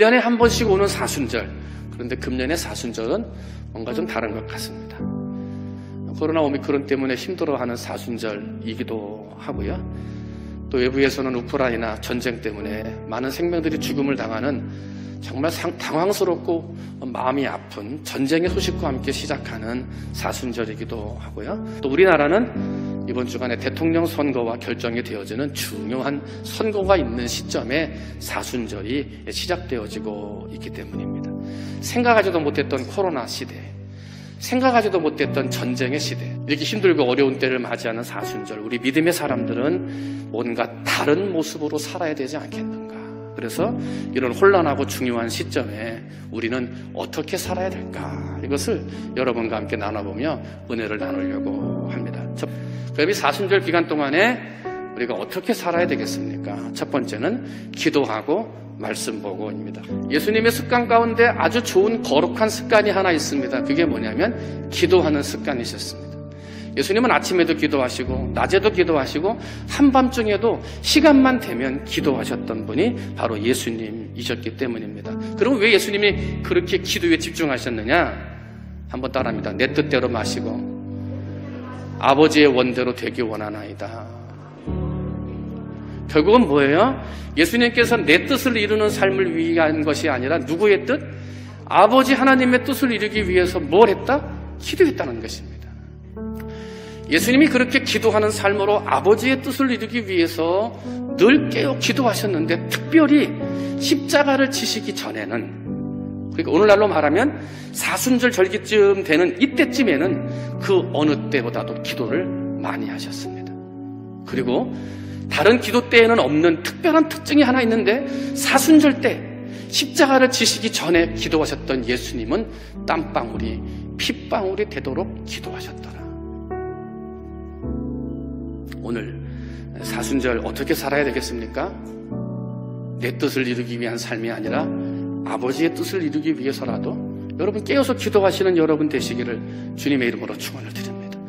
1년에 한 번씩 오는 사순절. 그런데 금년의 사순절은 뭔가 좀 다른 것 같습니다. 코로나 오미크론 때문에 힘들어하는 사순절이기도 하고요. 또 외부에서는 우크라이나 전쟁 때문에 많은 생명들이 죽음을 당하는 정말 당황스럽고 마음이 아픈 전쟁의 소식과 함께 시작하는 사순절이기도 하고요. 또 우리나라는 이번 주간에 대통령 선거와 결정이 되어지는 중요한 선거가 있는 시점에 사순절이 시작되어지고 있기 때문입니다. 생각하지도 못했던 코로나 시대, 생각하지도 못했던 전쟁의 시대, 이렇게 힘들고 어려운 때를 맞이하는 사순절, 우리 믿음의 사람들은 뭔가 다른 모습으로 살아야 되지 않겠는가. 그래서 이런 혼란하고 중요한 시점에 우리는 어떻게 살아야 될까, 이것을 여러분과 함께 나눠보며 은혜를 나누려고 합니다. 그럼 이 사순절 기간 동안에 우리가 어떻게 살아야 되겠습니까? 첫 번째는 기도하고 말씀 보고입니다. 예수님의 습관 가운데 아주 좋은 거룩한 습관이 하나 있습니다. 그게 뭐냐면 기도하는 습관이셨습니다. 예수님은 아침에도 기도하시고 낮에도 기도하시고 한밤중에도 시간만 되면 기도하셨던 분이 바로 예수님이셨기 때문입니다. 그럼 왜 예수님이 그렇게 기도에 집중하셨느냐? 한번 따라합니다. 내 뜻대로 마시고 아버지의 원대로 되기 원하나이다. 결국은 뭐예요? 예수님께서 내 뜻을 이루는 삶을 위한 것이 아니라 누구의 뜻? 아버지 하나님의 뜻을 이루기 위해서 뭘 했다? 기도했다는 것입니다. 예수님이 그렇게 기도하는 삶으로 아버지의 뜻을 이루기 위해서 늘 깨어 기도하셨는데, 특별히 십자가를 지시기 전에는, 그러니까 오늘날로 말하면 사순절 절기쯤 되는 이때쯤에는 그 어느 때보다도 기도를 많이 하셨습니다. 그리고 다른 기도 때에는 없는 특별한 특징이 하나 있는데, 사순절 때 십자가를 지시기 전에 기도하셨던 예수님은 땀방울이 핏방울이 되도록 기도하셨더라. 오늘 사순절 어떻게 살아야 되겠습니까? 내 뜻을 이루기 위한 삶이 아니라 아버지의 뜻을 이루기 위해서라도 여러분 깨어서 기도하시는 여러분 되시기를 주님의 이름으로 축원을 드립니다.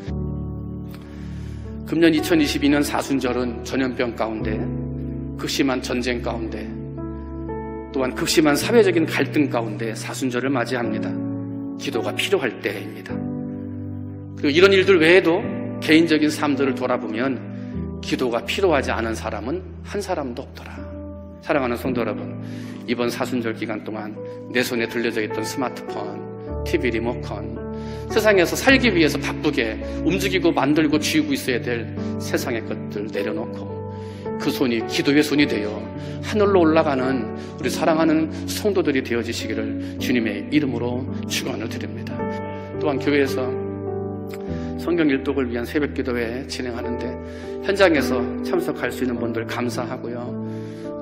금년 2022년 사순절은 전염병 가운데, 극심한 전쟁 가운데, 또한 극심한 사회적인 갈등 가운데 사순절을 맞이합니다. 기도가 필요할 때입니다. 그리고 이런 일들 외에도 개인적인 삶들을 돌아보면 기도가 필요하지 않은 사람은 한 사람도 없더라. 사랑하는 성도 여러분, 이번 사순절 기간 동안 내 손에 들려져 있던 스마트폰, TV 리모컨, 세상에서 살기 위해서 바쁘게 움직이고 만들고 쥐고 있어야 될 세상의 것들 내려놓고 그 손이 기도의 손이 되어 하늘로 올라가는 우리 사랑하는 성도들이 되어지시기를 주님의 이름으로 축원을 드립니다. 또한 교회에서 성경 일독을 위한 새벽 기도회 진행하는데 현장에서 참석할 수 있는 분들 감사하고요.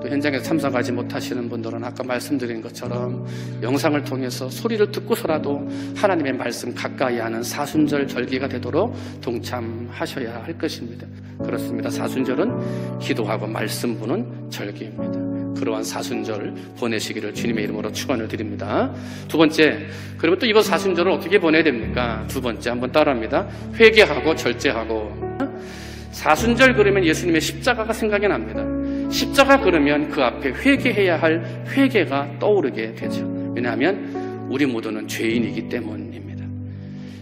또 현장에서 참석하지 못하시는 분들은 아까 말씀드린 것처럼 영상을 통해서 소리를 듣고서라도 하나님의 말씀 가까이 하는 사순절 절기가 되도록 동참하셔야 할 것입니다. 그렇습니다. 사순절은 기도하고 말씀 보는 절기입니다. 그러한 사순절 보내시기를 주님의 이름으로 축원을 드립니다. 두 번째, 그러면 또 이번 사순절을 어떻게 보내야 됩니까? 두 번째 한번 따라합니다. 회개하고 절제하고. 사순절 그러면 예수님의 십자가가 생각이 납니다. 십자가 그러면 그 앞에 회개해야 할 회개가 떠오르게 되죠. 왜냐하면 우리 모두는 죄인이기 때문입니다.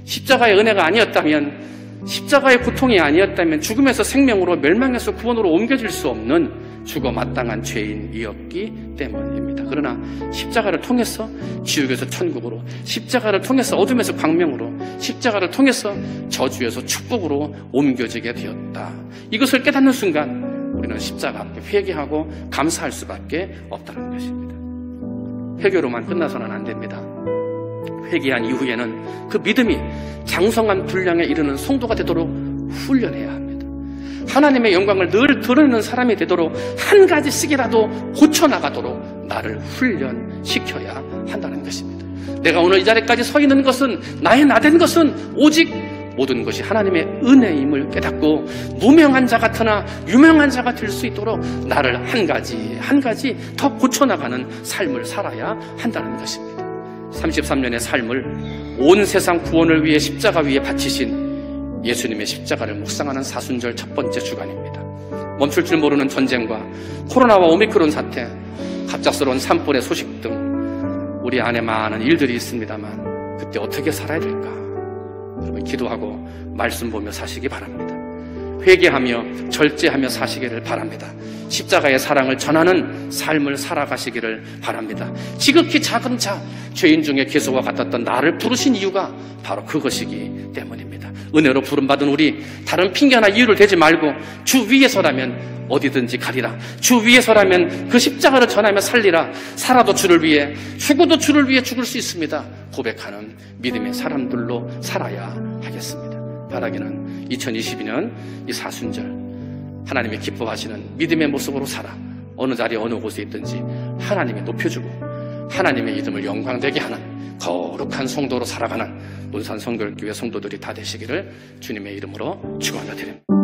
십자가의 은혜가 아니었다면, 십자가의 고통이 아니었다면 죽음에서 생명으로, 멸망에서 구원으로 옮겨질 수 없는 죽어 마땅한 죄인이었기 때문입니다. 그러나 십자가를 통해서 지옥에서 천국으로, 십자가를 통해서 어둠에서 광명으로, 십자가를 통해서 저주에서 축복으로 옮겨지게 되었다. 이것을 깨닫는 순간 우리는 십자가 앞에 회개하고 감사할 수밖에 없다는 것입니다. 회개로만 끝나서는 안 됩니다. 회개한 이후에는 그 믿음이 장성한 분량에 이르는 성도가 되도록 훈련해야 합니다. 하나님의 영광을 늘 드러내는 사람이 되도록 한 가지씩이라도 고쳐나가도록 나를 훈련시켜야 한다는 것입니다. 내가 오늘 이 자리까지 서 있는 것은, 나의 나된 것은 오직 모든 것이 하나님의 은혜임을 깨닫고 무명한 자 같으나 유명한 자가 될 수 있도록 나를 한 가지 더 고쳐나가는 삶을 살아야 한다는 것입니다. 33년의 삶을 온 세상 구원을 위해 십자가 위에 바치신 예수님의 십자가를 묵상하는 사순절 첫 번째 주간입니다. 멈출 줄 모르는 전쟁과 코로나와 오미크론 사태, 갑작스러운 산불의 소식 등 우리 안에 많은 일들이 있습니다만 그때 어떻게 살아야 될까? 여러분 기도하고 말씀 보며 사시기 바랍니다. 회개하며 절제하며 사시기를 바랍니다. 십자가의 사랑을 전하는 삶을 살아가시기를 바랍니다. 지극히 작은 자, 죄인 중에 괴수와 같았던 나를 부르신 이유가 바로 그것이기 때문입니다. 은혜로 부름받은 우리 다른 핑계나 이유를 대지 말고 주 위에서라면 어디든지 가리라. 주 위에서라면 그 십자가를 전하며 살리라. 살아도 주를 위해, 죽어도 주를 위해 죽을 수 있습니다. 고백하는 믿음의 사람들로 살아야 하겠습니다. 바라기는 2022년 이 사순절 하나님이 기뻐하시는 믿음의 모습으로 살아 어느 자리 어느 곳에 있든지 하나님이 높여주고 하나님의 이름을 영광되게 하는 거룩한 성도로 살아가는 논산 성결교회 성도들이 다 되시기를 주님의 이름으로 축원드립니다.